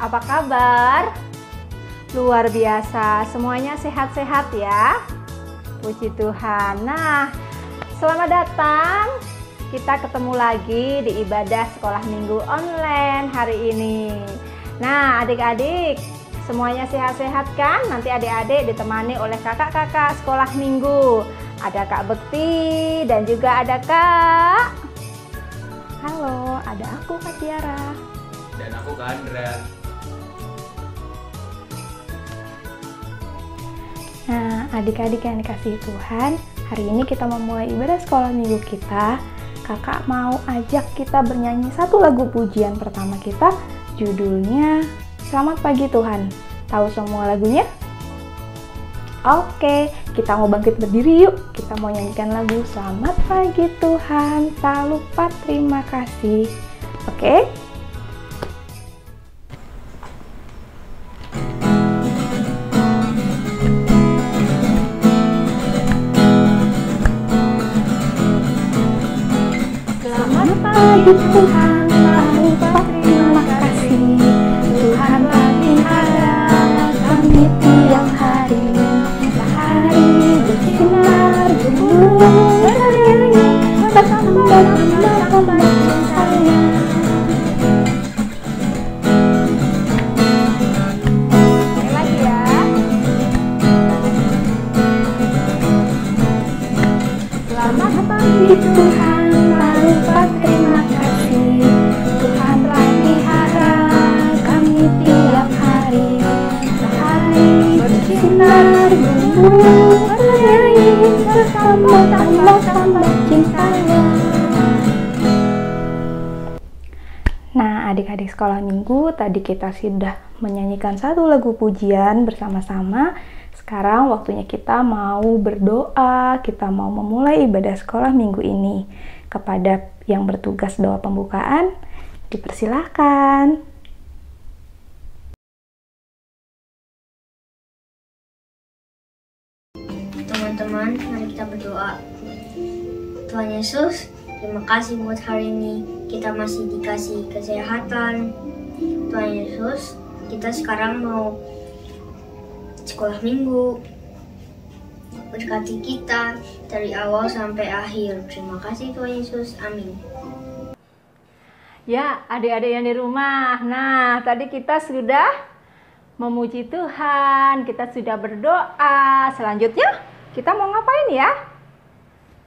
apa kabar? Luar biasa, semuanya sehat-sehat ya. Puji Tuhan. Nah, selamat datang. Kita ketemu lagi di ibadah sekolah minggu online hari ini. Nah, adik-adik, semuanya sehat-sehat kan? Nanti adik-adik ditemani oleh kakak-kakak sekolah minggu. Ada Kak Bekti dan juga ada Kak. Halo, ada aku Kak Tiara. Dan aku Kak Andra. Nah, adik-adik yang dikasihi Tuhan, hari ini kita memulai ibadah sekolah minggu kita. Kakak mau ajak kita bernyanyi satu lagu pujian pertama kita, judulnya Selamat Pagi Tuhan. Tahu semua lagunya? Oke, kita mau bangkit berdiri yuk. Kita mau nyanyikan lagu Selamat Pagi Tuhan, tak lupa terima kasih. Oke? Selamat pagi Tuhan, tak lupa terima kasih. Tuhan pelihara kami tiap hari. Matahari bersinar, gunung bernyanyi, bertambah cintanya. Sekali lagi ya. Selamat pagi Tuhan, tak lupa terima kasih. Tuhan telah pelihara kami tiap hari. Matahari bersinar, gunung bernyanyi, bertambah cintanya. Nah, adik-adik sekolah minggu, tadi kita sudah menyanyikan satu lagu pujian bersama-sama. Sekarang waktunya kita mau berdoa, kita mau memulai ibadah sekolah minggu ini. Kepada yang bertugas doa pembukaan, dipersilahkan. Teman-teman, mari kita berdoa. Tuhan Yesus, terima kasih buat hari ini. Kita masih dikasih kesehatan. Tuhan Yesus, kita sekarang mau sekolah minggu. Berkati kita dari awal sampai akhir. Terima kasih Tuhan Yesus. Amin. Ya, adik-adik yang di rumah. Nah, tadi kita sudah memuji Tuhan, kita sudah berdoa. Selanjutnya, kita mau ngapain ya?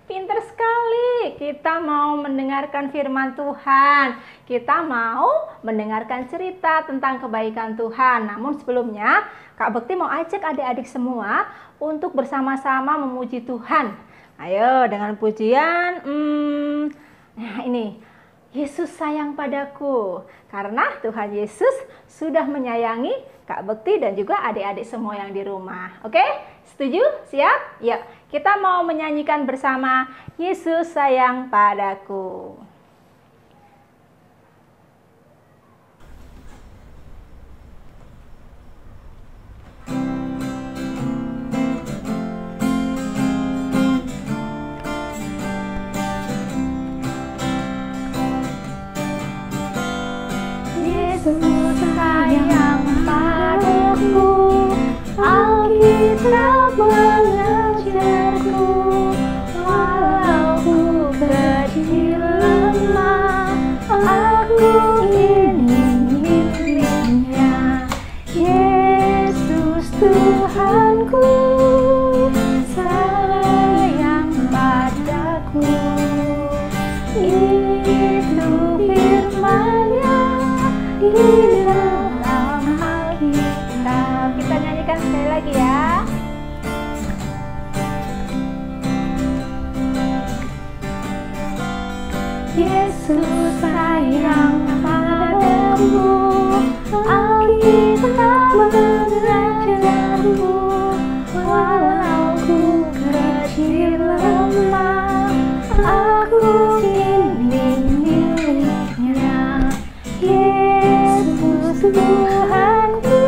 Pinter sekali, kita mau mendengarkan firman Tuhan. Kita mau mendengarkan cerita tentang kebaikan Tuhan. Namun sebelumnya, Kak Bekti mau ajak adik-adik semua untuk bersama-sama memuji Tuhan. Ayo dengan pujian, nah ini, Yesus sayang padaku. Karena Tuhan Yesus sudah menyayangi Kak Bekti dan juga adik-adik semua yang di rumah. Oke? Setuju? Siap? Yuk, kita mau menyanyikan bersama Yesus sayang padaku. Yesus sayang padaku, Alkitab mengajarku, walau ku kecil lemah, aku ini miliknya. Yesus Tuhanku, sayang padaku. Itu firman-Nya di dalam Alkitab. Kita nyanyikan sekali lagi ya. Yesus sayang padaku, Alkitab mengajarku, walau ku kecil lemah, aku ini miliknya. Yesus Tuhanku,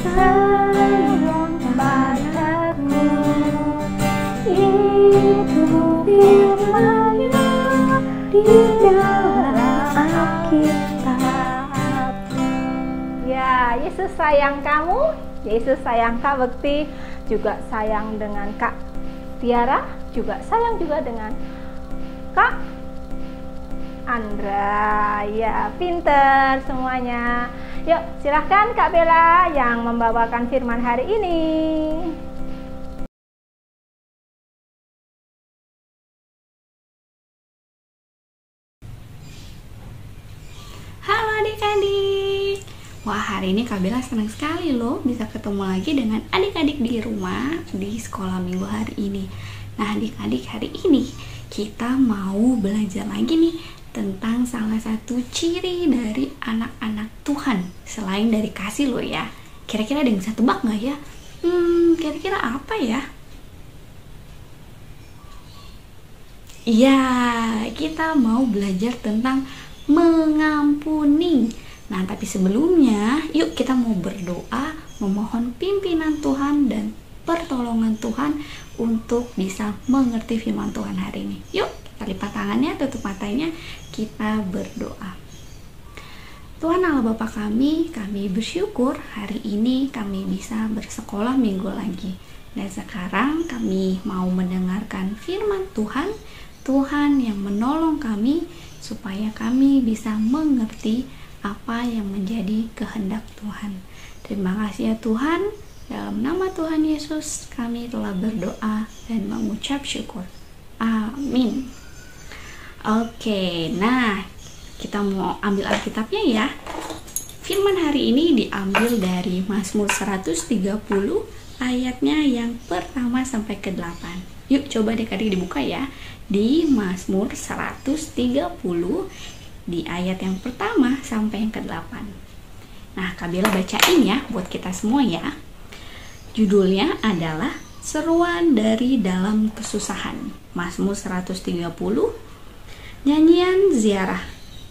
sayang padaku. Itu firman-Nya di dalam Yesus sayang kamu, Yesus sayang Kak Bekti, juga sayang dengan Kak Tiara, juga sayang juga dengan Kak Andra. Ya, pinter semuanya. Yuk, silahkan Kak Bella yang membawakan firman hari ini. Halo adik-adik. Wah, hari ini Kak Bella senang sekali loh bisa ketemu lagi dengan adik-adik di rumah di sekolah minggu hari ini. Nah, adik-adik, hari ini kita mau belajar lagi nih tentang salah satu ciri dari anak-anak Tuhan selain dari kasih loh ya. Kira-kira ada yang bisa tebak nggak ya? Kira-kira apa ya? Iya, kita mau belajar tentang mengampuni. Nah, tapi sebelumnya, yuk kita mau berdoa, memohon pimpinan Tuhan dan pertolongan Tuhan untuk bisa mengerti firman Tuhan hari ini. Yuk, kita lipat tangannya, tutup matanya, kita berdoa. Tuhan Allah Bapa kami bersyukur hari ini kami bisa bersekolah minggu lagi. Dan sekarang kami mau mendengarkan firman Tuhan, Tuhan yang menolong kami supaya kami bisa mengerti apa yang menjadi kehendak Tuhan. Terima kasih ya Tuhan, dalam nama Tuhan Yesus kami telah berdoa dan mengucap syukur. Amin. Oke, nah kita mau ambil Alkitabnya ya. Firman hari ini diambil dari Mazmur 130 ayatnya yang pertama sampai ke 8. Yuk coba adik-adik dibuka ya. Di Mazmur 130 di ayat yang pertama sampai yang ke-8. Nah, Kak Bella bacain ya buat kita semua ya. Judulnya adalah Seruan dari Dalam Kesusahan. Mazmur 130. Nyanyian ziarah.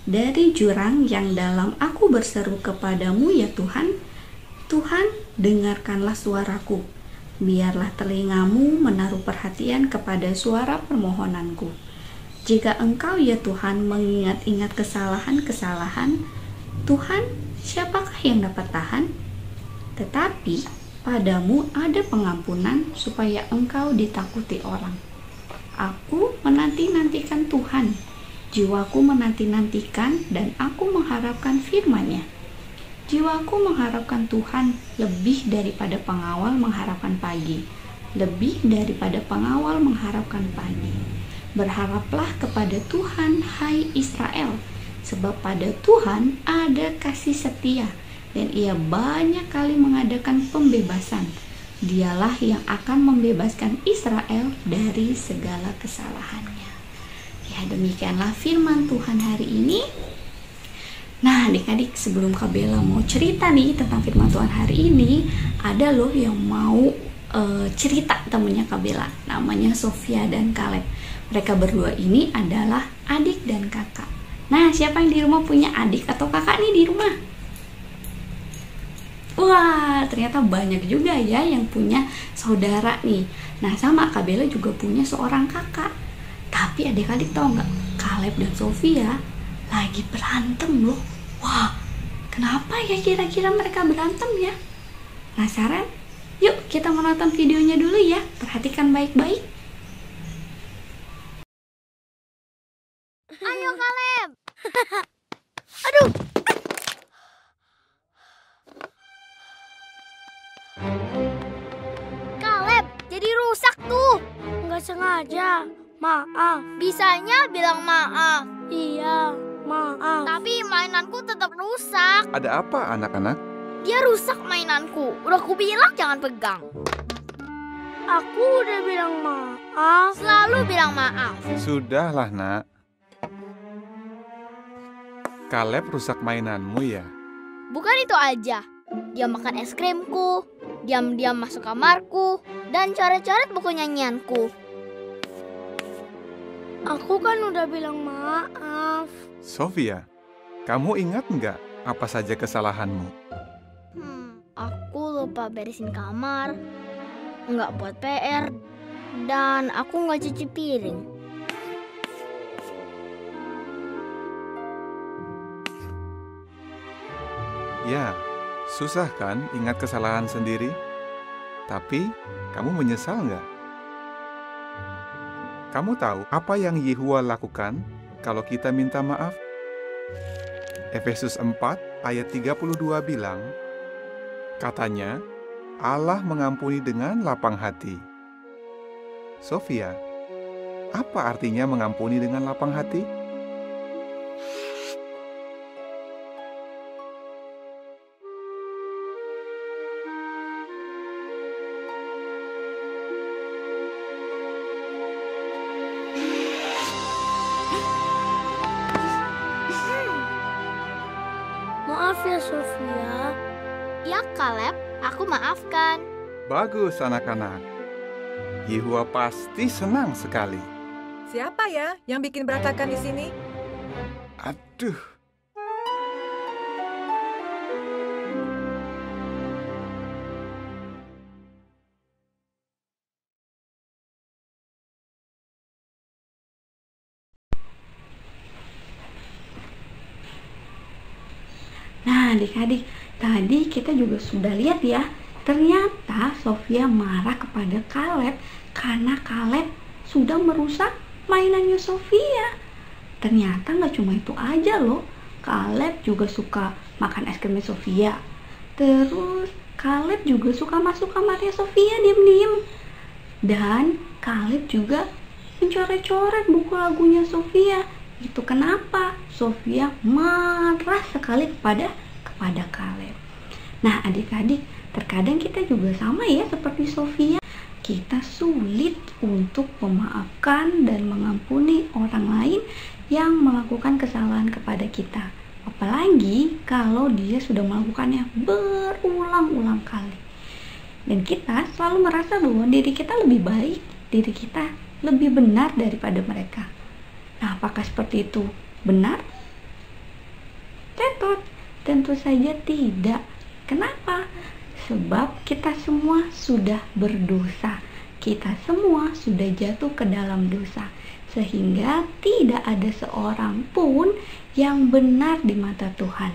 Dari jurang yang dalam aku berseru kepadamu ya Tuhan. Tuhan, dengarkanlah suaraku. Biarlah telingamu menaruh perhatian kepada suara permohonanku. Jika engkau ya Tuhan mengingat-ingat kesalahan-kesalahan, Tuhan, siapakah yang dapat tahan? Tetapi padamu ada pengampunan supaya engkau ditakuti orang. Aku menanti-nantikan Tuhan, jiwaku menanti-nantikan dan aku mengharapkan firman-Nya. Jiwaku mengharapkan Tuhan lebih daripada pengawal mengharapkan pagi, lebih daripada pengawal mengharapkan pagi. Berharaplah kepada Tuhan, hai Israel, sebab pada Tuhan ada kasih setia, dan Ia banyak kali mengadakan pembebasan. Dialah yang akan membebaskan Israel dari segala kesalahannya. Ya, demikianlah firman Tuhan hari ini. Nah, adik-adik, sebelum Kak Bella mau cerita nih tentang firman Tuhan hari ini, ada loh yang mau cerita temennya Kak Bella, namanya Sofia dan Caleb. Mereka berdua ini adalah adik dan kakak. Nah, siapa yang di rumah punya adik atau kakak nih di rumah? Wah, ternyata banyak juga ya yang punya saudara nih. Nah, sama Kak Bella juga punya seorang kakak. Tapi adik-adik tahu nggak? Caleb dan Sofia lagi berantem loh. Wah, kenapa ya kira-kira mereka berantem ya? Penasaran? Yuk kita menonton videonya dulu ya. Perhatikan baik-baik. Ayo Caleb. Aduh. Caleb, jadi rusak tuh. Nggak sengaja. Maaf. Bisanya bilang maaf. Iya, maaf. Tapi mainanku tetap rusak. Ada apa anak-anak? Dia rusak mainanku. Udah ku bilang jangan pegang. Aku udah bilang maaf. Selalu bilang maaf. Sudahlah nak. Caleb rusak mainanmu ya? Bukan itu aja. Dia makan es krimku, diam-diam masuk kamarku, dan coret-coret buku nyanyianku. Aku kan udah bilang maaf. Sofia, kamu ingat nggak apa saja kesalahanmu? Aku lupa beresin kamar, nggak buat PR, dan aku nggak cuci piring. Ya, Susah kan ingat kesalahan sendiri? Tapi, kamu menyesal nggak? Kamu tahu apa yang Yehuwa lakukan kalau kita minta maaf? Efesus 4 ayat 32 bilang, katanya, Allah mengampuni dengan lapang hati. Sofia, apa artinya mengampuni dengan lapang hati? Maaf ya Sofia. Ya Kaleb, aku maafkan. Bagus anak-anak. Yehuwa pasti senang sekali. Siapa ya yang bikin berantakan di sini? Aduh. Nah, adik-adik, tadi kita juga sudah lihat ya, ternyata Sofia marah kepada Kaleb karena Kaleb sudah merusak mainannya Sofia. Ternyata nggak cuma itu aja loh, Kaleb juga suka makan es krimnya Sofia. Terus Kaleb juga suka masuk kamarnya Sofia diam-diam. Dan Kaleb juga mencoret-coret buku lagunya Sofia. Itu kenapa Sofia marah sekali kepada Kaleb. Nah, adik-adik, terkadang kita juga sama ya seperti Sofia. Kita sulit untuk memaafkan dan mengampuni orang lain yang melakukan kesalahan kepada kita. Apalagi kalau dia sudah melakukannya berulang-ulang kali. Dan kita selalu merasa bahwa diri kita lebih baik, diri kita lebih benar daripada mereka. Nah, apakah seperti itu benar? Tentu saja tidak. Kenapa? Sebab kita semua sudah berdosa. Kita semua sudah jatuh ke dalam dosa. Sehingga tidak ada seorang pun yang benar di mata Tuhan.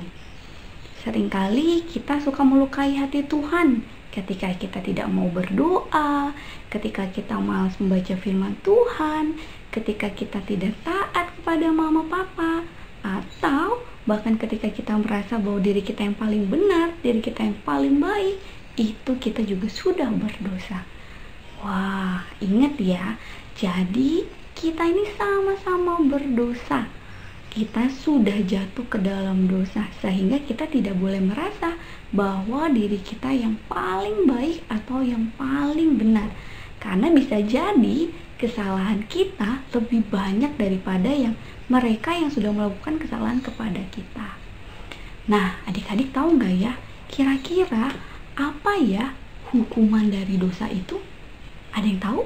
Seringkali kita suka melukai hati Tuhan ketika kita tidak mau berdoa, ketika kita malas membaca firman Tuhan, ketika kita tidak taat kepada mama papa, atau bahkan ketika kita merasa bahwa diri kita yang paling benar, diri kita yang paling baik, itu kita juga sudah berdosa. Wah, ingat ya, jadi kita ini sama-sama berdosa. Kita sudah jatuh ke dalam dosa, sehingga kita tidak boleh merasa bahwa diri kita yang paling baik atau yang paling benar. Karena bisa jadi kesalahan kita lebih banyak daripada yang mereka yang sudah melakukan kesalahan kepada kita. Nah, adik-adik tahu nggak ya, kira-kira apa ya hukuman dari dosa itu? Ada yang tahu?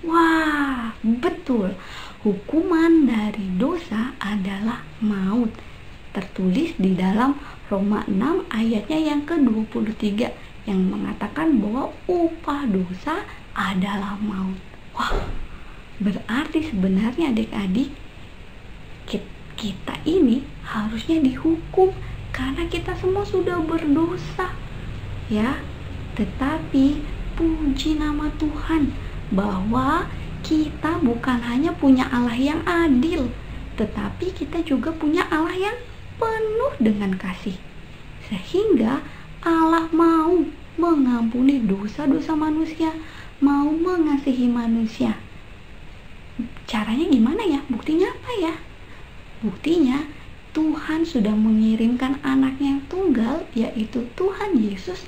Wah, betul. Hukuman dari dosa adalah maut. Tertulis di dalam Roma 6 ayatnya yang ke-23 yang mengatakan bahwa upah dosa adalah maut. Wah, berarti sebenarnya adik-adik, kita ini harusnya dihukum karena kita semua sudah berdosa. Ya, tetapi puji nama Tuhan bahwa kita bukan hanya punya Allah yang adil, tetapi kita juga punya Allah yang penuh dengan kasih. Sehingga Allah mau mengampuni dosa-dosa manusia, mau mengasihi manusia. Caranya gimana ya? Buktinya apa ya? Buktinya Tuhan sudah mengirimkan anaknya yang tunggal, yaitu Tuhan Yesus,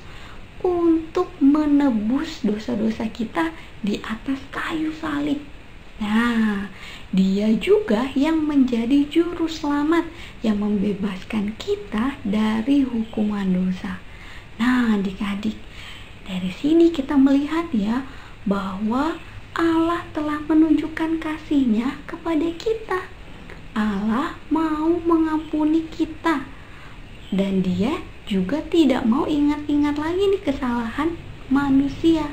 untuk menebus dosa-dosa kita di atas kayu salib. Nah, Dia juga yang menjadi juru selamat yang membebaskan kita dari hukuman dosa. Nah, adik-adik, dari sini kita melihat ya bahwa Allah telah menunjukkan kasih-Nya kepada kita. Allah mau mengampuni kita, dan Dia juga tidak mau ingat-ingat lagi nih kesalahan manusia.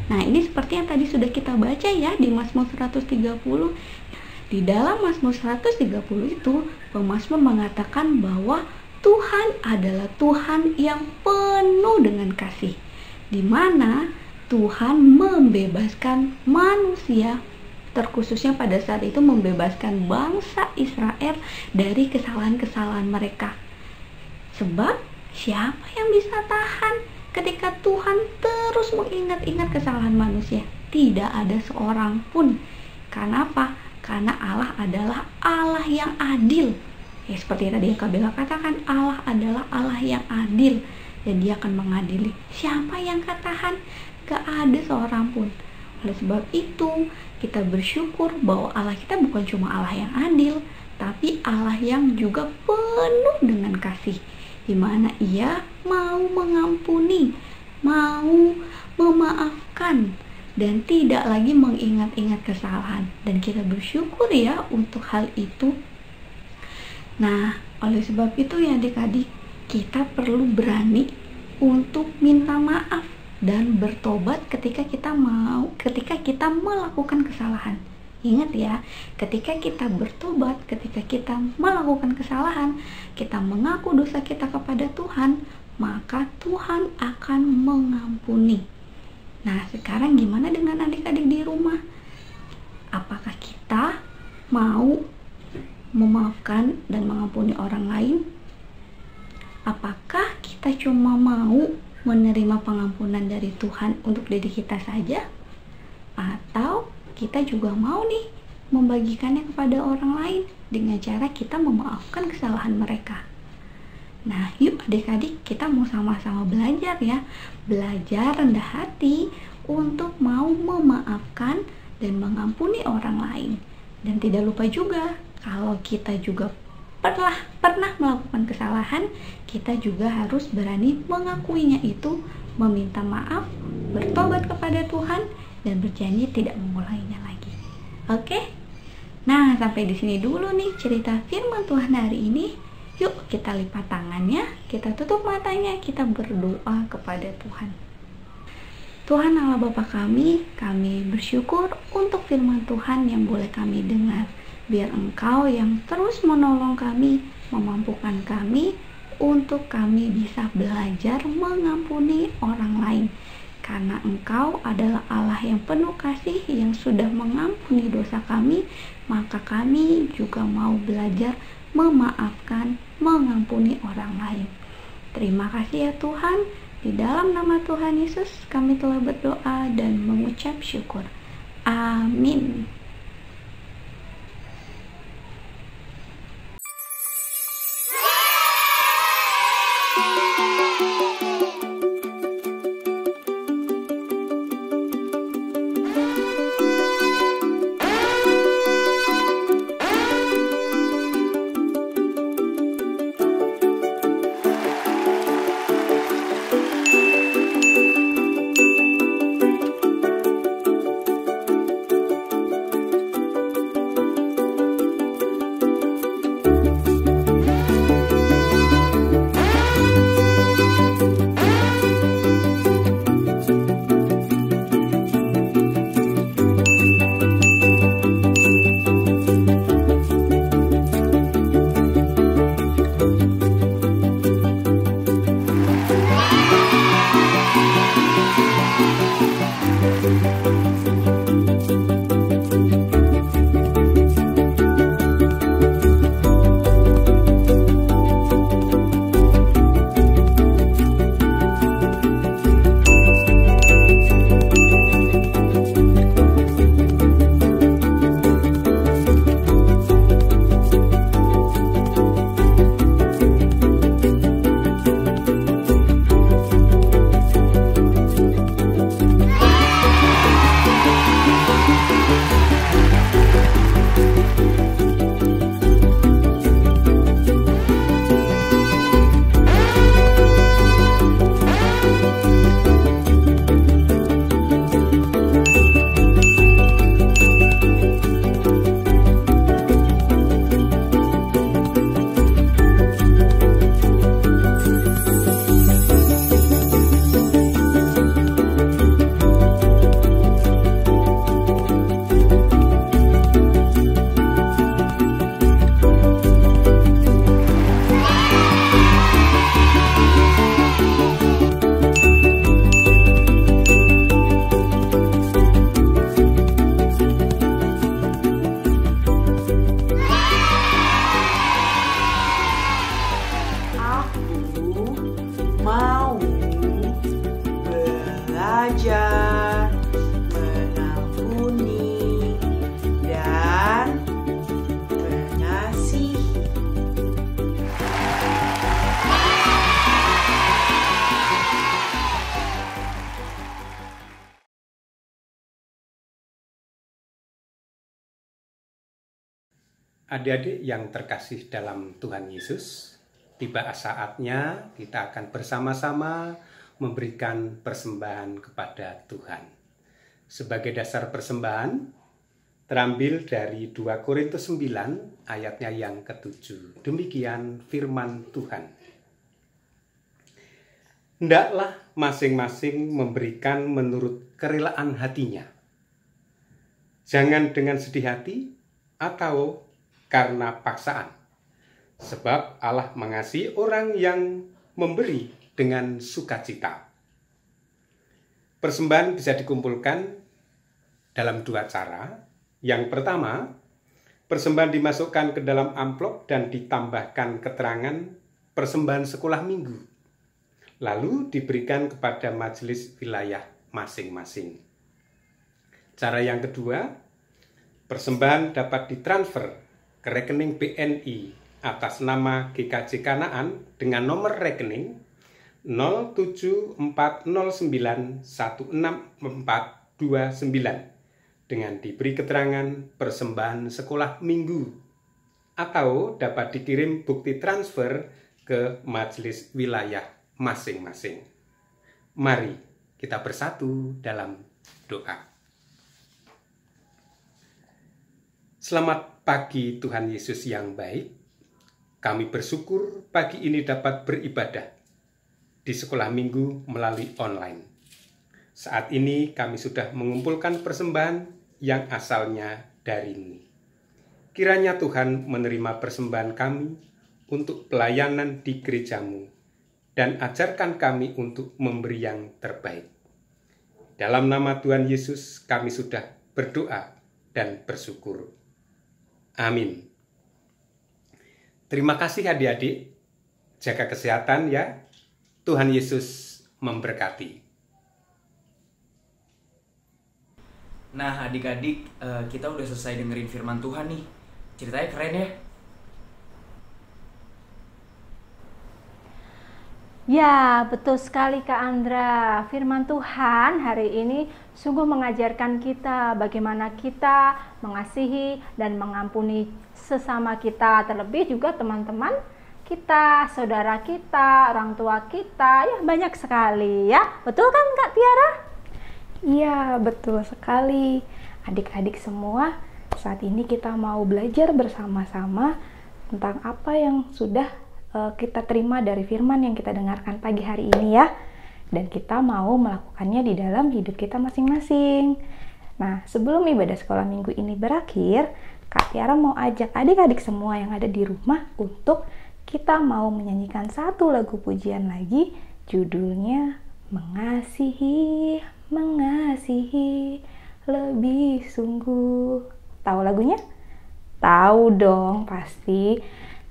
Nah, ini seperti yang tadi sudah kita baca ya di Mazmur 130. Di dalam Mazmur 130 itu, pemazmur mengatakan bahwa Tuhan adalah Tuhan yang penuh dengan kasih, di mana Tuhan membebaskan manusia, terkhususnya pada saat itu membebaskan bangsa Israel dari kesalahan-kesalahan mereka. Sebab siapa yang bisa tahan ketika Tuhan terus mengingat-ingat kesalahan manusia? Tidak ada seorang pun. Karena apa? Karena Allah adalah Allah yang adil. Ya, seperti tadi yang Kak Bella katakan, Allah adalah Allah yang adil dan Dia akan mengadili. Siapa yang katahan? Gak ada seorang pun. Oleh sebab itu, kita bersyukur bahwa Allah kita bukan cuma Allah yang adil, tapi Allah yang juga penuh dengan kasih, di mana Ia mau mengampuni, mau memaafkan, dan tidak lagi mengingat-ingat kesalahan. Dan kita bersyukur ya untuk hal itu. Nah, oleh sebab itu ya adik-adik, kita perlu berani untuk minta maaf dan bertobat ketika kita melakukan kesalahan. Ingat ya, ketika kita bertobat, ketika kita melakukan kesalahan, kita mengaku dosa kita kepada Tuhan, maka Tuhan akan mengampuni. Nah, sekarang gimana dengan adik-adik di rumah? Apakah kita mau memaafkan dan mengampuni orang lain? Apakah kita cuma mau menerima pengampunan dari Tuhan untuk diri kita saja? Atau kita juga mau nih membagikannya kepada orang lain dengan cara kita memaafkan kesalahan mereka? Nah, yuk adik-adik, kita mau sama-sama belajar ya. Belajar rendah hati untuk mau memaafkan dan mengampuni orang lain. Dan tidak lupa juga, kalau kita juga pernah melakukan kesalahan, kita juga harus berani mengakuinya itu, meminta maaf, bertobat kepada Tuhan, dan berjanji tidak mengulainya lagi. Oke? Nah, sampai di sini dulu nih cerita firman Tuhan hari ini. Yuk kita lipat tangannya, kita tutup matanya, kita berdoa kepada Tuhan. Tuhan Allah Bapa kami bersyukur untuk firman Tuhan yang boleh kami dengar. Biar Engkau yang terus menolong kami, memampukan kami untuk kami bisa belajar mengampuni orang lain. Karena Engkau adalah Allah yang penuh kasih, yang sudah mengampuni dosa kami, maka kami juga mau belajar memaafkan, mengampuni orang lain. Terima kasih ya Tuhan. Di dalam nama Tuhan Yesus kami telah berdoa dan mengucap syukur. Amin. Adik-adik yang terkasih dalam Tuhan Yesus, tiba saatnya kita akan bersama-sama memberikan persembahan kepada Tuhan. Sebagai dasar persembahan, terambil dari 2 Korintus 9 ayatnya yang ke-7. Demikian firman Tuhan. Hendaklah masing-masing memberikan menurut kerelaan hatinya. Jangan dengan sedih hati atau karena paksaan. Sebab Allah mengasihi orang yang memberi dengan sukacita. Persembahan bisa dikumpulkan dalam 2 cara. Yang pertama, persembahan dimasukkan ke dalam amplop dan ditambahkan keterangan persembahan sekolah minggu. Lalu diberikan kepada majelis wilayah masing-masing. Cara yang kedua, persembahan dapat ditransfer ke rekening BNI atas nama GKJ Kanaan dengan nomor rekening 0740916429 dengan diberi keterangan persembahan sekolah minggu, atau dapat dikirim bukti transfer ke majelis wilayah masing-masing. Mari kita bersatu dalam doa. Selamat pagi Tuhan Yesus yang baik. Kami bersyukur pagi ini dapat beribadah di sekolah minggu melalui online. Saat ini kami sudah mengumpulkan persembahan yang asalnya dari ini. Kiranya Tuhan menerima persembahan kami untuk pelayanan di gerejamu dan ajarkan kami untuk memberi yang terbaik. Dalam nama Tuhan Yesus kami sudah berdoa dan bersyukur. Amin. Terima kasih adik-adik. Jaga kesehatan ya. Tuhan Yesus memberkati. Nah adik-adik, kita udah selesai dengerin firman Tuhan nih. Ceritanya keren ya. Ya, betul sekali Kak Andra. Firman Tuhan hari ini sungguh mengajarkan kita bagaimana kita mengasihi dan mengampuni sesama kita, terlebih juga teman-teman kita, saudara kita, orang tua kita, ya banyak sekali ya. Betul kan Kak Tiara? Iya, betul sekali. Adik-adik semua, saat ini kita mau belajar bersama-sama tentang apa yang sudah kita terima dari firman yang kita dengarkan pagi hari ini ya. Dan kita mau melakukannya di dalam hidup kita masing-masing. Nah, sebelum ibadah sekolah minggu ini berakhir, Kak Tiara mau ajak adik-adik semua yang ada di rumah untuk kita mau menyanyikan satu lagu pujian lagi, judulnya Mengasihi, Mengasihi Lebih Sungguh. Tahu lagunya? Tahu dong, pasti.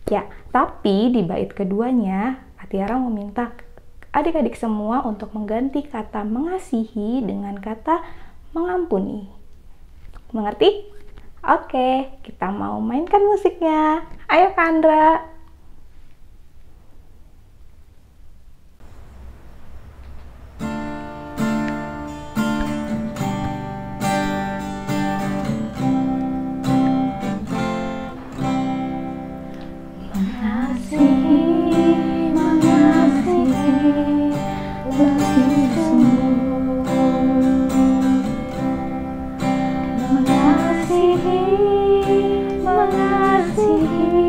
Ya, tapi di bait keduanya, Kak Tiara meminta adik-adik semua untuk mengganti kata mengasihi dengan kata mengampuni. Mengerti? Oke, kita mau mainkan musiknya. Ayo Kak Andra. Mengasihi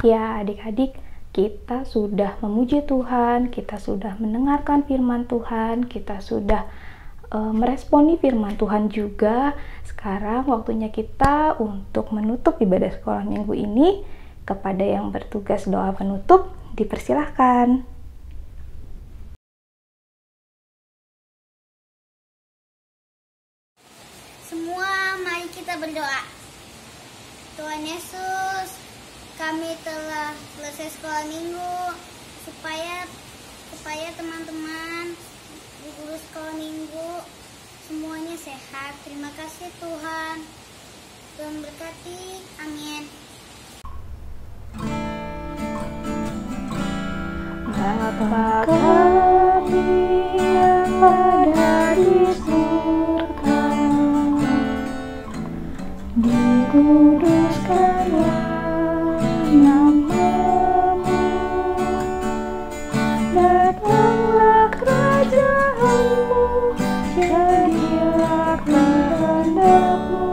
Ya, adik-adik, kita sudah memuji Tuhan, kita sudah mendengarkan firman Tuhan, kita sudah meresponi firman Tuhan juga. Sekarang waktunya kita untuk menutup ibadah sekolah minggu ini. Kepada yang bertugas doa penutup, dipersilahkan. Semua mari kita berdoa. Tuhan Yesus, kami telah selesai sekolah minggu supaya teman-teman di guru sekolah minggu semuanya sehat. Terima kasih Tuhan. Tuhan berkati. Amin. Bapa kami yang ada di surga, dikuduskanlah namamu, datanglah kerajaanmu, jadilah kehendakmu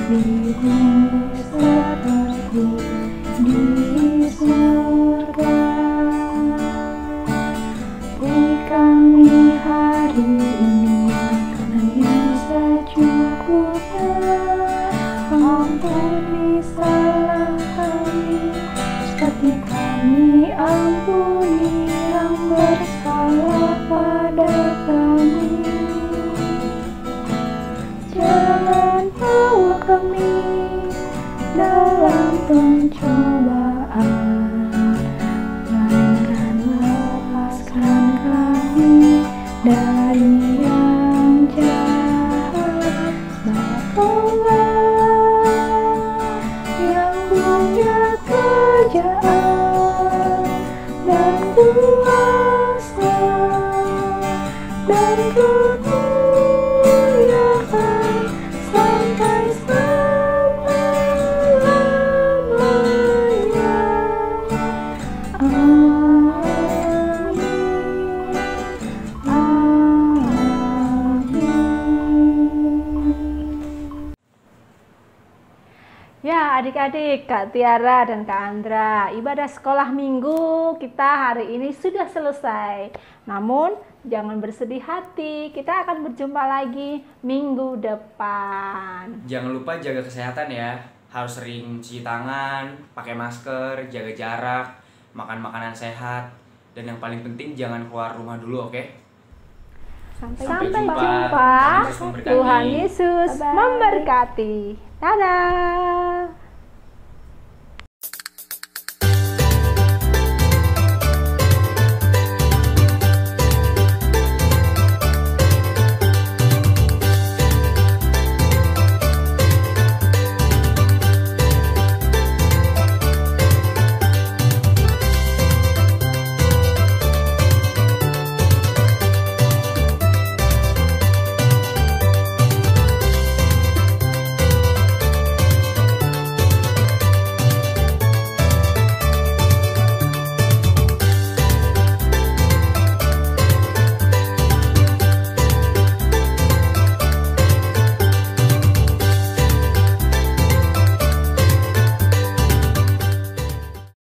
di bumi seperti di surga. Beri kami hari ini makanan yang secukupnya, ampuni salah kami seperti kami ampuni yang bersalah pada kami. Jangan bawa kami dalam pencobaan, melainkan lepaskan kami dari yang jahat. Engkaulah yang punya kerajaan dan kuasa dan kemuliaan sampai selama-lamanya. Amin. Ya, adik-adik, Kak Tiara dan Kak Andra, ibadah sekolah minggu kita hari ini sudah selesai. Namun, jangan bersedih hati, kita akan berjumpa lagi minggu depan. Jangan lupa jaga kesehatan ya. Harus sering cuci tangan, pakai masker, jaga jarak, makan makanan sehat, dan yang paling penting jangan keluar rumah dulu, oke? Sampai jumpa. jumpa. Tuhan Yesus memberkati. Tuhan Yesus memberkati. Dadah.